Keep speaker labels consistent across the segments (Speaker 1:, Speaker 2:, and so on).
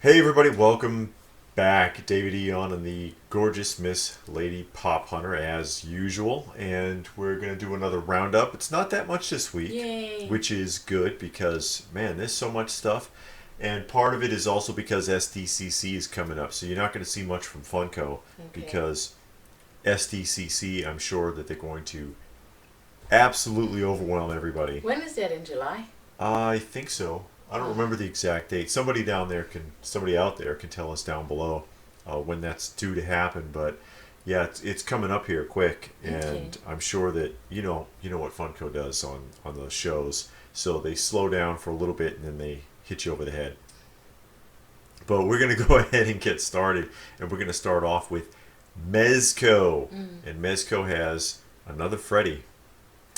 Speaker 1: Hey everybody, welcome back. David E. on the gorgeous Miss Lady Pop Hunter as usual, and we're going to do another roundup. It's not that much this week,
Speaker 2: Yay.
Speaker 1: which is good because, man, there's so much stuff. And part of it is also because SDCC is coming up, so you're not going to see much from Funko
Speaker 2: Okay.
Speaker 1: because SDCC, I'm sure that they're going to absolutely overwhelm everybody.
Speaker 2: When is that in July?
Speaker 1: I think so. I don't
Speaker 2: Oh,
Speaker 1: remember the exact date. Somebody out there can tell us down below when that's due to happen. But yeah, it's coming up here quick,
Speaker 2: okay.
Speaker 1: and I'm sure that you know what Funko does on those shows. So they slow down for a little bit, and then they hit you over the head. But we're gonna go ahead and get started, and we're gonna start off with Mezco,
Speaker 2: Mm.
Speaker 1: and Mezco has another Freddy,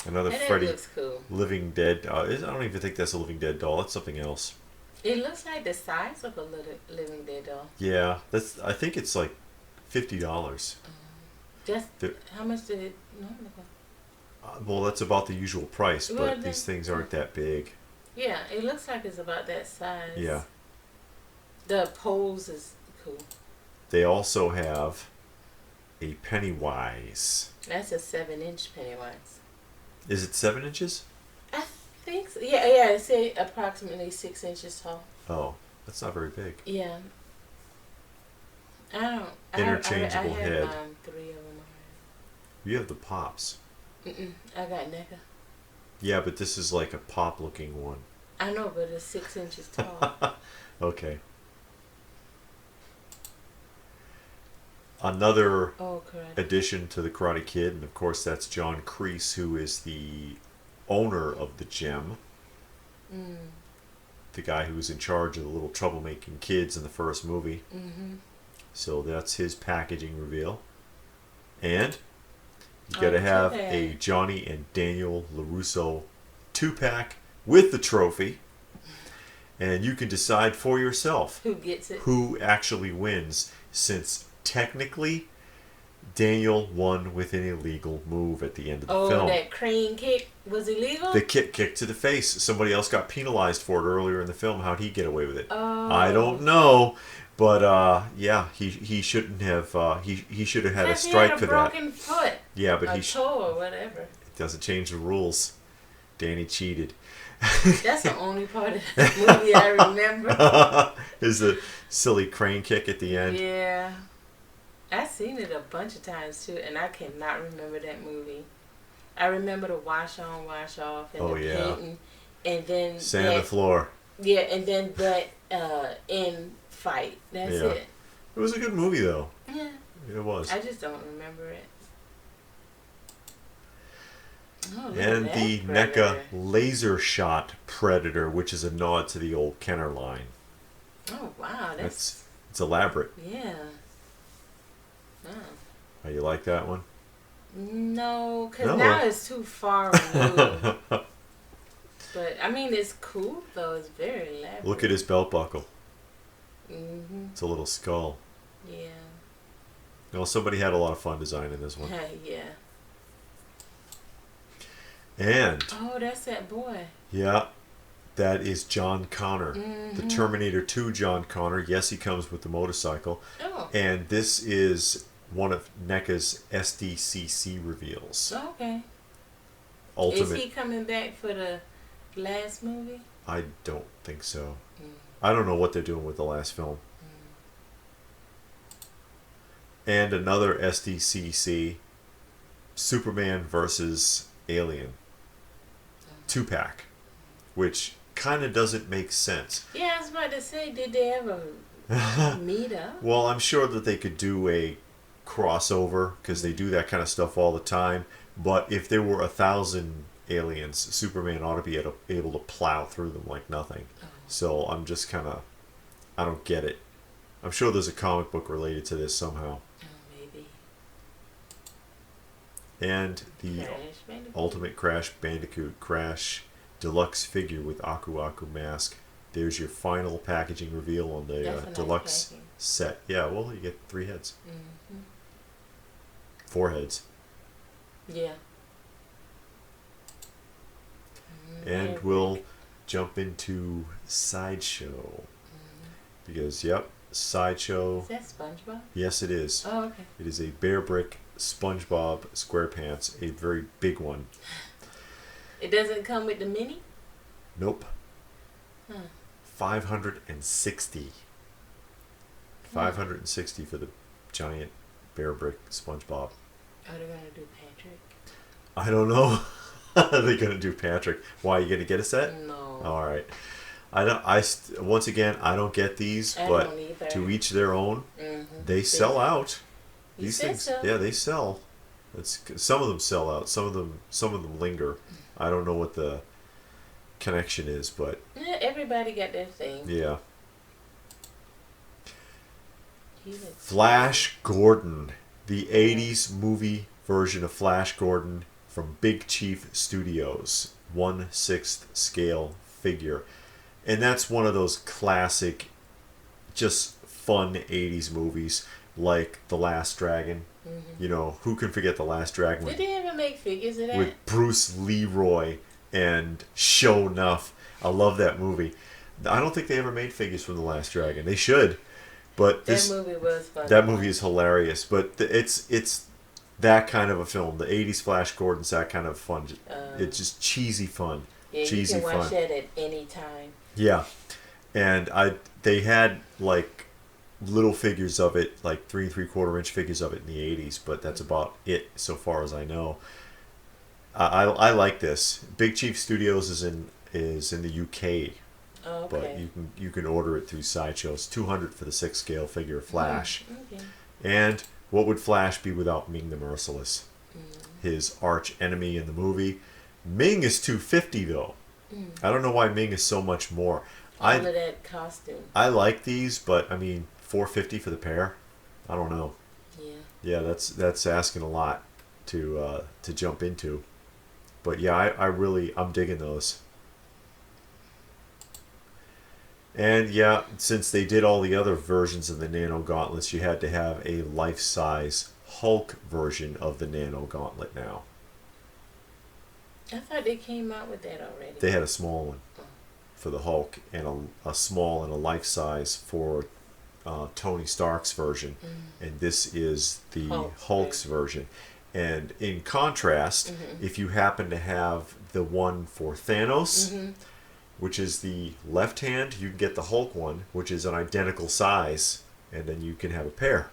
Speaker 1: another
Speaker 2: And it
Speaker 1: Freddy
Speaker 2: looks cool.
Speaker 1: Living Dead. I don't even think that's a Living Dead doll. That's something else.
Speaker 2: It looks like the size of a living dead doll.
Speaker 1: Yeah, that's. I think it's like $50.
Speaker 2: Just how much did it normally cost?
Speaker 1: Well, that's about the usual price,
Speaker 2: Well,
Speaker 1: but
Speaker 2: then,
Speaker 1: these things aren't that big.
Speaker 2: yeah, it looks like it's about that
Speaker 1: Yeah,
Speaker 2: size. The pose is cool.
Speaker 1: they also have a Pennywise.
Speaker 2: That's a 7-inch Pennywise.
Speaker 1: Is it 7 inches?
Speaker 2: I think so. Yeah, yeah. It say approximately 6 inches tall.
Speaker 1: Oh, that's not very big.
Speaker 2: Yeah. I don't. I
Speaker 1: Interchangeable
Speaker 2: have
Speaker 1: head.
Speaker 2: 3 of them
Speaker 1: You have the pops.
Speaker 2: already. I got NECA.
Speaker 1: Yeah, but this is like a pop-looking one.
Speaker 2: I know, but it's 6 inches tall.
Speaker 1: Okay. Another
Speaker 2: Oh, correct.
Speaker 1: addition to the Karate Kid, and of course that's John Kreese, who is the owner of the gym,
Speaker 2: Mm.
Speaker 1: the guy who was in charge of the little troublemaking kids in the first movie.
Speaker 2: Mm-hmm.
Speaker 1: So that's his packaging reveal. And you
Speaker 2: Oh,
Speaker 1: got to
Speaker 2: the
Speaker 1: have
Speaker 2: two-pack.
Speaker 1: a Johnny and Daniel LaRusso 2-pack with the trophy, and you can decide for yourself
Speaker 2: Who gets it?
Speaker 1: who actually wins, since technically Daniel won with an illegal move at the end of the
Speaker 2: Oh,
Speaker 1: film.
Speaker 2: that crane kick was illegal?
Speaker 1: The kick to the face. Somebody else got penalized for it earlier in the film. How'd he get away with it? I
Speaker 2: Oh.
Speaker 1: don't know, but yeah, he shouldn't have. He should have had a
Speaker 2: Because he had
Speaker 1: strike
Speaker 2: a
Speaker 1: for that.
Speaker 2: broken foot.
Speaker 1: Yeah, but
Speaker 2: A toe or whatever.
Speaker 1: it doesn't change the rules. Danny cheated.
Speaker 2: That's the only part of the movie I remember.
Speaker 1: Is the silly crane kick at the end?
Speaker 2: Yeah. I've seen it a bunch of times too, and I cannot remember that movie. I remember the wash on, wash off, and
Speaker 1: Oh
Speaker 2: the
Speaker 1: yeah,
Speaker 2: painting, and then
Speaker 1: sand the
Speaker 2: that,
Speaker 1: floor.
Speaker 2: yeah, and then that end fight. That's
Speaker 1: Yeah,
Speaker 2: it.
Speaker 1: it was a good movie though.
Speaker 2: Yeah.
Speaker 1: It was.
Speaker 2: I just don't remember it. Oh, look
Speaker 1: And
Speaker 2: at
Speaker 1: the
Speaker 2: that
Speaker 1: NECA
Speaker 2: predator.
Speaker 1: laser shot Predator, which is a nod to the old Kenner line.
Speaker 2: Oh wow, that's
Speaker 1: It's elaborate.
Speaker 2: yeah. Oh.
Speaker 1: Oh, you like that one?
Speaker 2: No, because
Speaker 1: No.
Speaker 2: now it's too far removed. But I mean, it's cool though. It's very elaborate.
Speaker 1: Look at his belt buckle.
Speaker 2: Mhm.
Speaker 1: It's a little skull.
Speaker 2: Yeah.
Speaker 1: Well, somebody had a lot of fun designing this one.
Speaker 2: Yeah.
Speaker 1: And
Speaker 2: Oh, that's that boy.
Speaker 1: yeah, that is John Connor, the
Speaker 2: Mhm.
Speaker 1: Terminator 2 John Connor. Yes, he comes with the motorcycle.
Speaker 2: Oh.
Speaker 1: And this is one of NECA's SDCC reveals.
Speaker 2: Okay. Is
Speaker 1: Ultimate.
Speaker 2: he coming back for the last movie?
Speaker 1: I don't think so.
Speaker 2: Mm.
Speaker 1: I don't know what they're doing with the last film. And another SDCC, Superman versus Alien 2-pack, which kind of doesn't make sense.
Speaker 2: Yeah, I was about to say, did they ever meet up?
Speaker 1: Well, I'm sure that they could do a crossover because they do that kind of stuff all the time. But if there were 1,000 aliens, Superman ought to be able to plow through them like nothing.
Speaker 2: Oh,
Speaker 1: So I'm just kind of, I don't get it. I'm sure there's a comic book related to this somehow.
Speaker 2: maybe.
Speaker 1: And the
Speaker 2: Crash Bandicoot.
Speaker 1: Ultimate Crash Bandicoot Crash Deluxe figure with Aku Aku mask. There's your final packaging reveal on the
Speaker 2: That's a nice
Speaker 1: deluxe
Speaker 2: packing.
Speaker 1: set. Yeah, well, you get 3 heads.
Speaker 2: Mhm.
Speaker 1: 4 heads.
Speaker 2: Yeah.
Speaker 1: And we'll jump into Sideshow. because yep, Sideshow.
Speaker 2: Is that SpongeBob?
Speaker 1: Yes, it is.
Speaker 2: Oh, okay.
Speaker 1: It is a Bear Brick SpongeBob SquarePants, a very big one.
Speaker 2: It doesn't come with the mini?
Speaker 1: Nope.
Speaker 2: Huh.
Speaker 1: 560. 560 for the giant Bear Brick SpongeBob.
Speaker 2: Are they gonna do Patrick?
Speaker 1: I don't know. Are they gonna do Patrick? Why, you gonna get a set?
Speaker 2: No.
Speaker 1: All right. I don't. Once again, I don't get these,
Speaker 2: I
Speaker 1: but
Speaker 2: don't either.
Speaker 1: to each their own.
Speaker 2: Mm-hmm.
Speaker 1: They sell out.
Speaker 2: You
Speaker 1: These
Speaker 2: said
Speaker 1: things,
Speaker 2: so.
Speaker 1: yeah, they sell. Some of them sell out. Some of them linger. I don't know what the connection is, but
Speaker 2: Yeah, everybody got their thing.
Speaker 1: yeah.
Speaker 2: He looks
Speaker 1: Flash Gordon, the '80s movie version of Flash Gordon from Big Chief Studios, 1/6 scale figure, and that's one of those classic, just fun '80s movies like The Last Dragon.
Speaker 2: Mm-hmm.
Speaker 1: You know, who can forget The Last Dragon
Speaker 2: Did they ever make figures of that?
Speaker 1: with Bruce Leroy and Sho'nuff? I love that movie. I don't think they ever made figures from The Last Dragon. They should, but
Speaker 2: That movie was fun.
Speaker 1: that movie is hilarious. But it's that kind of a film. The '80s Flash Gordon's that kind of fun. It's just cheesy fun.
Speaker 2: Yeah,
Speaker 1: Cheesy
Speaker 2: you can watch
Speaker 1: fun.
Speaker 2: that at any time.
Speaker 1: Yeah, and they had like little figures of it, like 3 3/4 inch figures of it in the '80s, but that's about it so far as I know. I like this. Big Chief Studios is in the UK,
Speaker 2: Oh,
Speaker 1: but
Speaker 2: okay.
Speaker 1: you can order it through Sideshow. It's $200 for the 6 scale figure of Flash.
Speaker 2: Okay.
Speaker 1: And what would Flash be without Ming the Merciless?
Speaker 2: Mm.
Speaker 1: His arch enemy in the movie. Ming is $250 though.
Speaker 2: Mm.
Speaker 1: I don't know why Ming is so much more.
Speaker 2: All of that costume.
Speaker 1: I like these, but I mean, $450 for the pair. I don't know.
Speaker 2: Yeah.
Speaker 1: Yeah, that's asking a lot to jump into. But yeah, I'm digging those. And yeah, since they did all the other versions of the Nano Gauntlets, you had to have a life-size Hulk version of the Nano Gauntlet now.
Speaker 2: I thought they came out with that already.
Speaker 1: They had a small one for the Hulk and a small and a life-size for Tony Stark's version.
Speaker 2: Mm.
Speaker 1: And this is the
Speaker 2: Hulk's
Speaker 1: Hulk's version. And in contrast,
Speaker 2: Mm-hmm.
Speaker 1: if you happen to have the one for Thanos,
Speaker 2: Mm-hmm.
Speaker 1: which is the left hand, you can get the Hulk one, which is an identical size, and then you can have a pair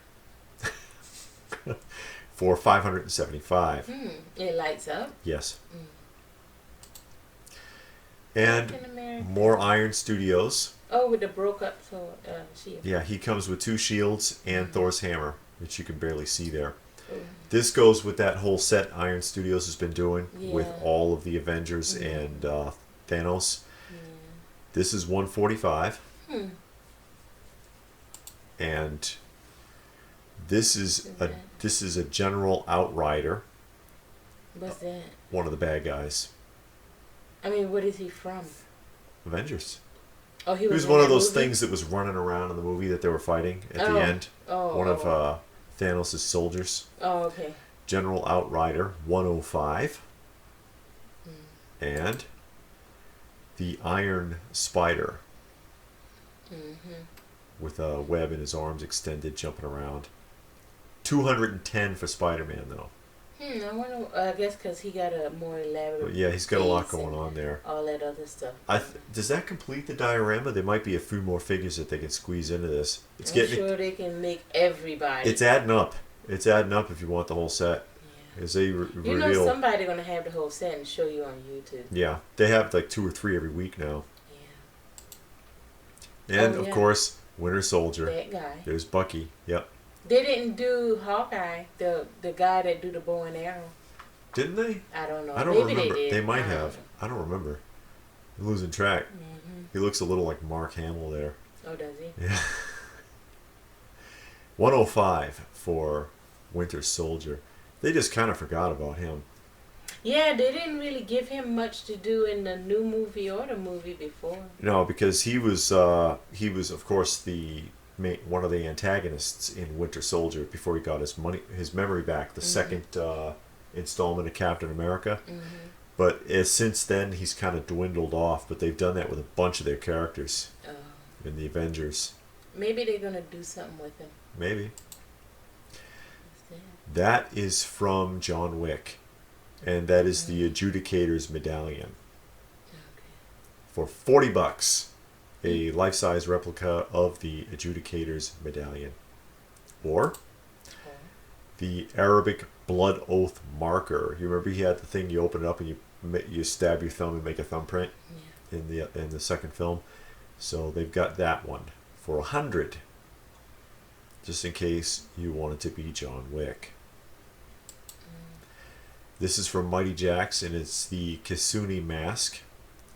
Speaker 1: for $575.
Speaker 2: It lights up.
Speaker 1: Yes.
Speaker 2: Mm.
Speaker 1: And
Speaker 2: Captain America.
Speaker 1: more Iron Studios.
Speaker 2: Oh, with the broke up shield.
Speaker 1: Yeah, he comes with 2 shields and Thor's hammer, which you can barely see there.
Speaker 2: Ooh.
Speaker 1: This goes with that whole set Iron Studios has been doing with
Speaker 2: Yeah.
Speaker 1: all of the Avengers and Thanos.
Speaker 2: Yeah.
Speaker 1: This is $145,
Speaker 2: Hmm.
Speaker 1: and this is a General Outrider,
Speaker 2: What's that?
Speaker 1: one of the bad guys.
Speaker 2: I mean, what is he from?
Speaker 1: Avengers.
Speaker 2: Oh, he
Speaker 1: He
Speaker 2: was
Speaker 1: was
Speaker 2: in
Speaker 1: one of
Speaker 2: that
Speaker 1: those
Speaker 2: movie?
Speaker 1: things that was running around in the movie that they were fighting at
Speaker 2: Oh.
Speaker 1: the end.
Speaker 2: Oh.
Speaker 1: One of Thanos' soldiers.
Speaker 2: Oh, okay.
Speaker 1: General Outrider, 105. And the Iron Spider
Speaker 2: Mm-hmm.
Speaker 1: with a web in his arms extended, jumping around. 210 for Spider-Man, though.
Speaker 2: I wonder. I guess because he got a more elaborate.
Speaker 1: But yeah, he's got a lot
Speaker 2: face
Speaker 1: going
Speaker 2: and
Speaker 1: on there.
Speaker 2: All that other stuff.
Speaker 1: Does that complete the diorama? There might be a few more figures that they can squeeze into this.
Speaker 2: I'm sure they can make everybody.
Speaker 1: It's adding up. It's adding up if you want the whole set.
Speaker 2: Yeah.
Speaker 1: As they
Speaker 2: You
Speaker 1: reveal.
Speaker 2: know, somebody gonna have the whole set and show you on YouTube.
Speaker 1: Yeah, they have like 2 or 3 every week now.
Speaker 2: Yeah.
Speaker 1: And
Speaker 2: Oh,
Speaker 1: of
Speaker 2: yeah.
Speaker 1: course, Winter Soldier.
Speaker 2: That guy.
Speaker 1: There's Bucky. Yep.
Speaker 2: They didn't do Hawkeye, the guy that do the bow and arrow.
Speaker 1: Didn't they?
Speaker 2: I don't know.
Speaker 1: I don't
Speaker 2: Maybe
Speaker 1: remember.
Speaker 2: They did.
Speaker 1: Might
Speaker 2: I don't
Speaker 1: have.
Speaker 2: know.
Speaker 1: I don't remember. I'm losing track.
Speaker 2: Mm-hmm.
Speaker 1: He looks a little like Mark Hamill there.
Speaker 2: Oh, does he?
Speaker 1: Yeah. 105 for Winter Soldier. They just kind of forgot about him.
Speaker 2: Yeah, they didn't really give him much to do in the new movie or the movie before.
Speaker 1: No, because he was of course one of the antagonists in Winter Soldier before he got his memory back. The second installment of Captain America.
Speaker 2: Mm-hmm.
Speaker 1: But since then he's kind of dwindled off. But they've done that with a bunch of their characters in the Avengers.
Speaker 2: Maybe they're gonna do something with him.
Speaker 1: Maybe.
Speaker 2: What's that?
Speaker 1: That is from John Wick, and that is the Adjudicator's medallion
Speaker 2: Okay.
Speaker 1: for $40. A life-size replica of the Adjudicator's medallion, or
Speaker 2: Oh.
Speaker 1: the Arabic blood oath marker. You remember he had the thing you open it up and you stab your thumb and make a thumbprint
Speaker 2: Yeah.
Speaker 1: in the second film. So they've got that one for $100, just in case you wanted to be John Wick. This is from Mighty Jaxx, and it's the Kisune mask,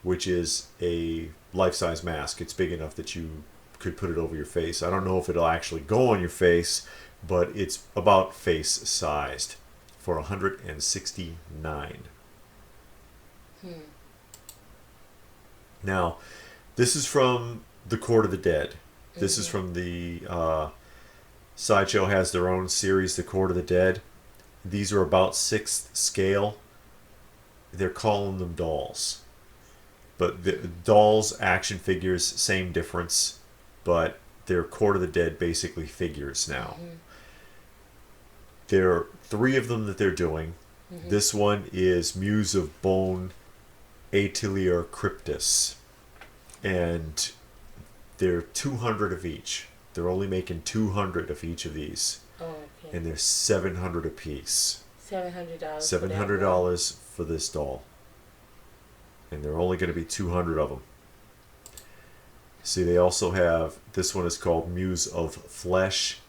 Speaker 1: which is a life-size mask. It's big enough that you could put it over your face. I don't know if it'll actually go on your face, but it's about face-sized for $169. Now, this is from the Court of the Dead. This is from the Sideshow has their own series, the Court of the Dead. These are about 6th scale. They're calling them dolls. But the dolls, action figures, same difference. But they're Court of the Dead basically figures now. There are 3 of them that they're doing. This one is Muse of Bone, Atelier Cryptus. And they're 200 of each. They're only making 200 of each of these.
Speaker 2: Oh, okay.
Speaker 1: And they're $700 a piece.
Speaker 2: $700.
Speaker 1: $700 for this doll. And they're only going to be 200 of them. See, they also have, this one is called Muse of Flesh.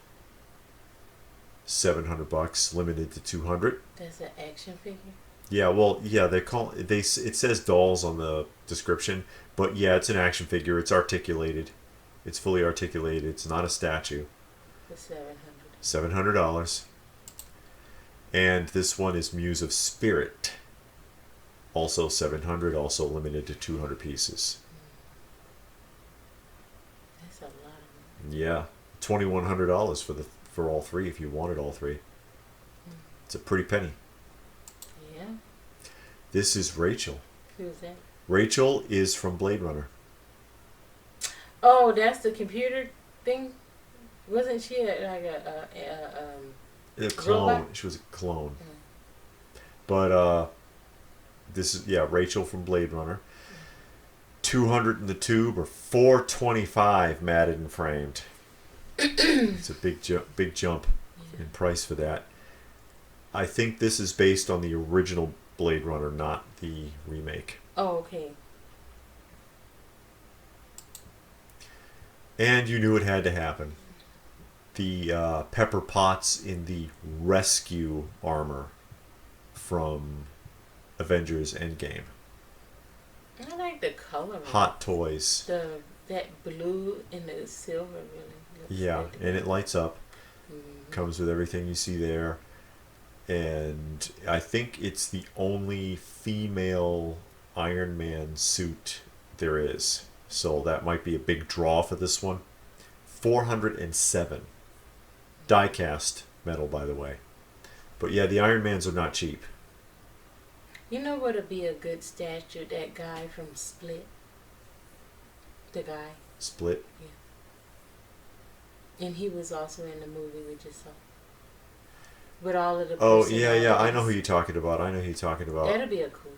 Speaker 1: $700, limited to 200.
Speaker 2: That's an action figure?
Speaker 1: Yeah, well, yeah, it says dolls on the description, but yeah, it's an action figure. It's articulated. It's fully articulated. It's not a statue.
Speaker 2: For
Speaker 1: $700. And this one is Muse of Spirit. Also $700, also limited to 200 pieces.
Speaker 2: That's a lot of money.
Speaker 1: Yeah, $2,100 for all 3 if you wanted all 3. It's a pretty penny.
Speaker 2: Yeah.
Speaker 1: This is Rachel.
Speaker 2: Who's that?
Speaker 1: Rachel is from Blade Runner.
Speaker 2: Oh, that's the computer thing? Wasn't she
Speaker 1: A clone.
Speaker 2: Robot?
Speaker 1: She was a clone. But this is Rachel from Blade Runner. 200 in the tube, or $425 matted and framed. It's a big jump in price for that. I think this is based on the original Blade Runner, not the remake.
Speaker 2: Oh, okay.
Speaker 1: And you knew it had to happen. The Pepper Potts in the rescue armor from Avengers Endgame.
Speaker 2: I like the color.
Speaker 1: Hot Toys.
Speaker 2: That blue and the silver really looks
Speaker 1: Yeah,
Speaker 2: good.
Speaker 1: and it lights up. Comes with everything you see there. And I think it's the only female Iron Man suit there is. So that might be a big draw for this one. $407. Die-cast metal, by the way. But yeah, the Iron Mans are not cheap.
Speaker 2: You know what would be a good statue? That guy from Split. The guy.
Speaker 1: Split.
Speaker 2: And he was also in the movie we just saw. With all of the
Speaker 1: Oh, yeah, I know who you're talking about.
Speaker 2: That'd be a cool.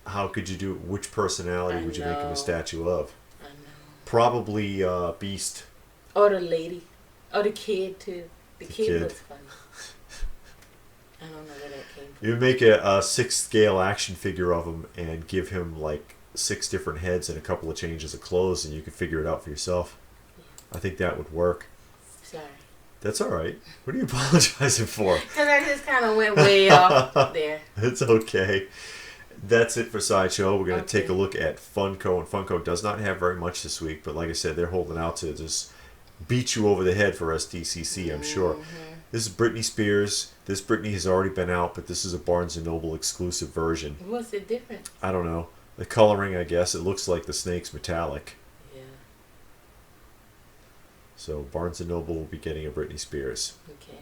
Speaker 1: How could you do it? Which personality would you make him a statue of?
Speaker 2: I know.
Speaker 1: Probably Beast.
Speaker 2: Or the lady. Or the kid, too. The kid looks funny. I don't know where that came from.
Speaker 1: You would make a 6th scale action figure of him and give him like 6 different heads and a couple of changes of clothes, and you can figure it out for yourself. Yeah. I think that would work.
Speaker 2: Sorry.
Speaker 1: That's all right. What are you apologizing for?
Speaker 2: Because I just kind of went way off there.
Speaker 1: It's okay. That's it for Sideshow. We're going to take a look at Funko, and Funko does not have very much this week, but like I said, they're holding out to just beat you over the head for SDCC, I'm sure. This is Britney Spears. This Britney has already been out, but this is a Barnes & Noble exclusive version.
Speaker 2: What's the difference?
Speaker 1: I don't know. The coloring, I guess, it looks like the snake's metallic.
Speaker 2: Yeah.
Speaker 1: So Barnes & Noble will be getting a Britney Spears.
Speaker 2: Okay.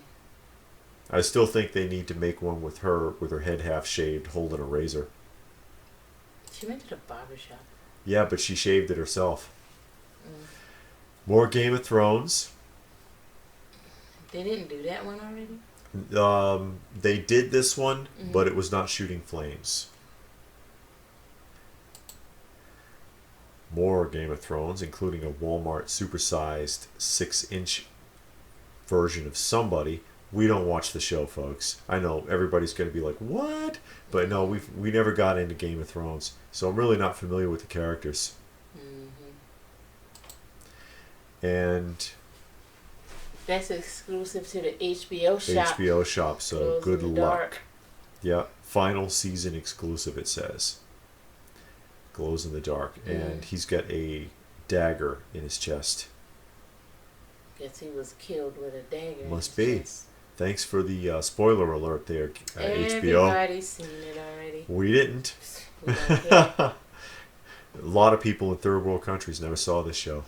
Speaker 1: I still think they need to make one with her head half shaved, holding a razor.
Speaker 2: She went to the barber shop.
Speaker 1: Yeah, but she shaved it herself. More Game of Thrones.
Speaker 2: They didn't do that one already?
Speaker 1: They did this one, but it was not shooting flames. More Game of Thrones, including a Walmart supersized 6-inch version of somebody. We don't watch the show, folks. I know everybody's going to be like, what? But no, we never got into Game of Thrones. So I'm really not familiar with the characters. And
Speaker 2: that's exclusive to the HBO shop.
Speaker 1: HBO shop, so
Speaker 2: Glows
Speaker 1: good
Speaker 2: in the
Speaker 1: luck.
Speaker 2: dark.
Speaker 1: Yeah, final season exclusive, it says. Glows in the dark. And he's got a dagger in his chest.
Speaker 2: Guess he was killed with a dagger.
Speaker 1: Must
Speaker 2: in his
Speaker 1: be.
Speaker 2: chest.
Speaker 1: Thanks for the spoiler alert there, HBO.
Speaker 2: Everybody's seen it already.
Speaker 1: We didn't.
Speaker 2: We don't care.
Speaker 1: A lot of people in third world countries never saw this show.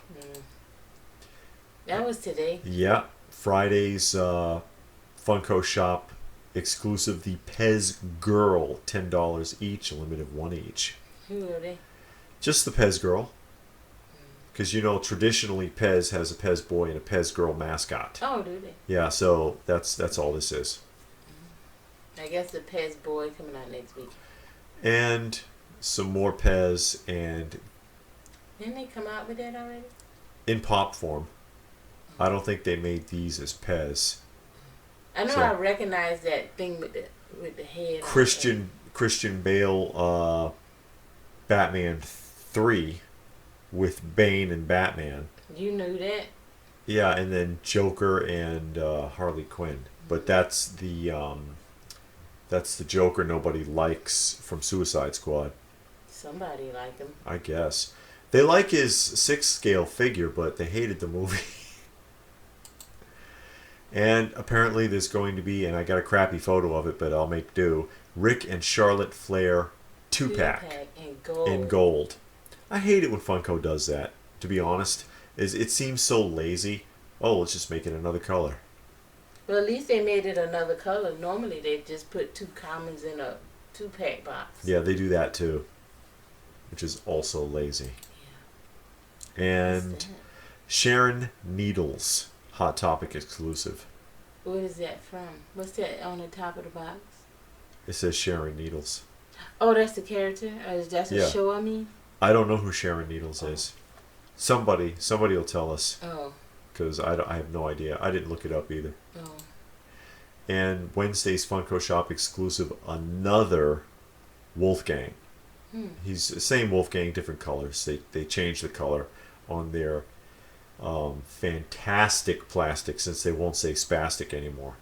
Speaker 2: That was today.
Speaker 1: Yeah, Friday's Funko Shop exclusive, the Pez Girl, $10 each, a limit of 1 each.
Speaker 2: Who are they?
Speaker 1: Just the Pez Girl. Because, you know, traditionally Pez has a Pez Boy and a Pez Girl mascot.
Speaker 2: Oh, do they?
Speaker 1: Yeah, so that's all this is.
Speaker 2: I guess the Pez Boy coming out next week.
Speaker 1: And some more Pez, and
Speaker 2: Didn't they come out with that already?
Speaker 1: in pop form. I don't think they made these as Pez.
Speaker 2: I know
Speaker 1: So-
Speaker 2: I recognize that thing with the head.
Speaker 1: Christian Bale, Batman 3 with Bane and Batman.
Speaker 2: You knew that?
Speaker 1: Yeah, and then Joker and Harley Quinn. But that's the Joker nobody likes from Suicide Squad,
Speaker 2: Somebody like him.
Speaker 1: I guess. They like his 6-scale figure, but they hated the movie. And apparently there's going to be, and I got a crappy photo of it, but I'll make do, Rick and Charlotte Flair 2-pack in gold. I hate it when Funko does that, to be honest. It seems so lazy. Oh, let's just make it another color.
Speaker 2: Well, at least they made it another color. Normally they just put 2 commons in a 2-pack box.
Speaker 1: Yeah, they do that too, which is also lazy.
Speaker 2: Yeah.
Speaker 1: And Sharon Needles, Hot Topic exclusive.
Speaker 2: What is that from? What's that on the top of the box?
Speaker 1: It says Sharon Needles.
Speaker 2: Oh, that's the character? Or that's a show, I mean?
Speaker 1: I don't know who Sharon Needles is. Somebody will tell us.
Speaker 2: Oh.
Speaker 1: Because I have no idea. I didn't look it up either.
Speaker 2: Oh.
Speaker 1: And Wednesday's Funko Shop exclusive, another Wolfgang. He's the same Wolfgang, different colors. They changed the color on their fantastic plastic, since they won't say spastic anymore.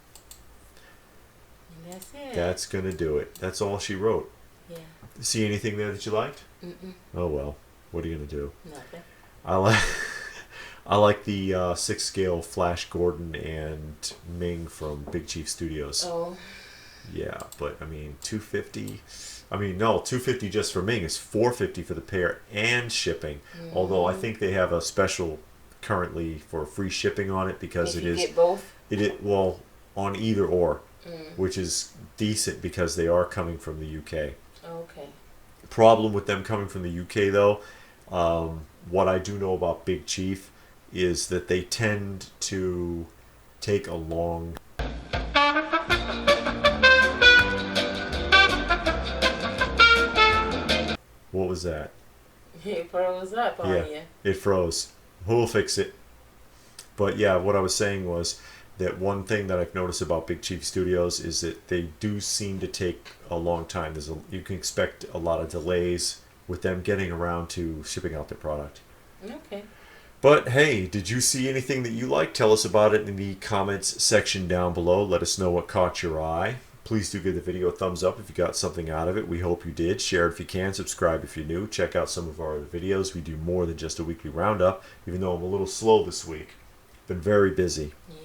Speaker 2: And that's it.
Speaker 1: That's going to do it. That's all she wrote.
Speaker 2: Yeah.
Speaker 1: See anything there that you liked?
Speaker 2: Mm-mm.
Speaker 1: Oh, well. What are you going to do?
Speaker 2: Nothing.
Speaker 1: I like the 6-scale Flash Gordon and Ming from Big Chief Studios.
Speaker 2: Oh.
Speaker 1: Yeah, but I mean, $250. I mean, no, $250 just for Ming is $450 for the pair and shipping. Although I think they have a special currently for free shipping on it, because
Speaker 2: if
Speaker 1: it
Speaker 2: you
Speaker 1: is
Speaker 2: get both?
Speaker 1: well, on either or, which is decent because they are coming from the UK.
Speaker 2: Okay.
Speaker 1: Problem with them coming from the UK though, what I do know about Big Chief is that they tend to take a long What was that?
Speaker 2: It froze up on you.
Speaker 1: It froze. Who'll fix it? But yeah, what I was saying was that one thing that I've noticed about Big Chief Studios is that they do seem to take a long time. You can expect a lot of delays with them getting around to shipping out their product.
Speaker 2: Okay.
Speaker 1: But hey, did you see anything that you liked? Tell us about it in the comments section down below. Let us know what caught your eye. Please do give the video a thumbs up if you got something out of it. We hope you did. Share it if you can. Subscribe if you're new. Check out some of our other videos. We do more than just a weekly roundup, even though I'm a little slow this week. Been very busy.
Speaker 2: Yeah.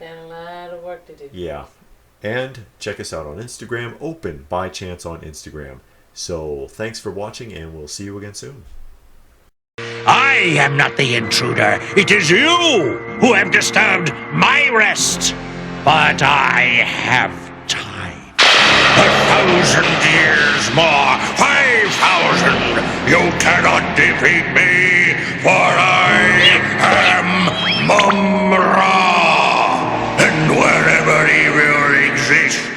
Speaker 2: Got a lot of work to do.
Speaker 1: Yeah. And check us out on Instagram. Open by chance on Instagram. So thanks for watching, and we'll see you again soon.
Speaker 3: I am not the intruder. It is you who have disturbed my rest. But I have time. 1,000 years more. 5,000. You cannot defeat me, for I have is it?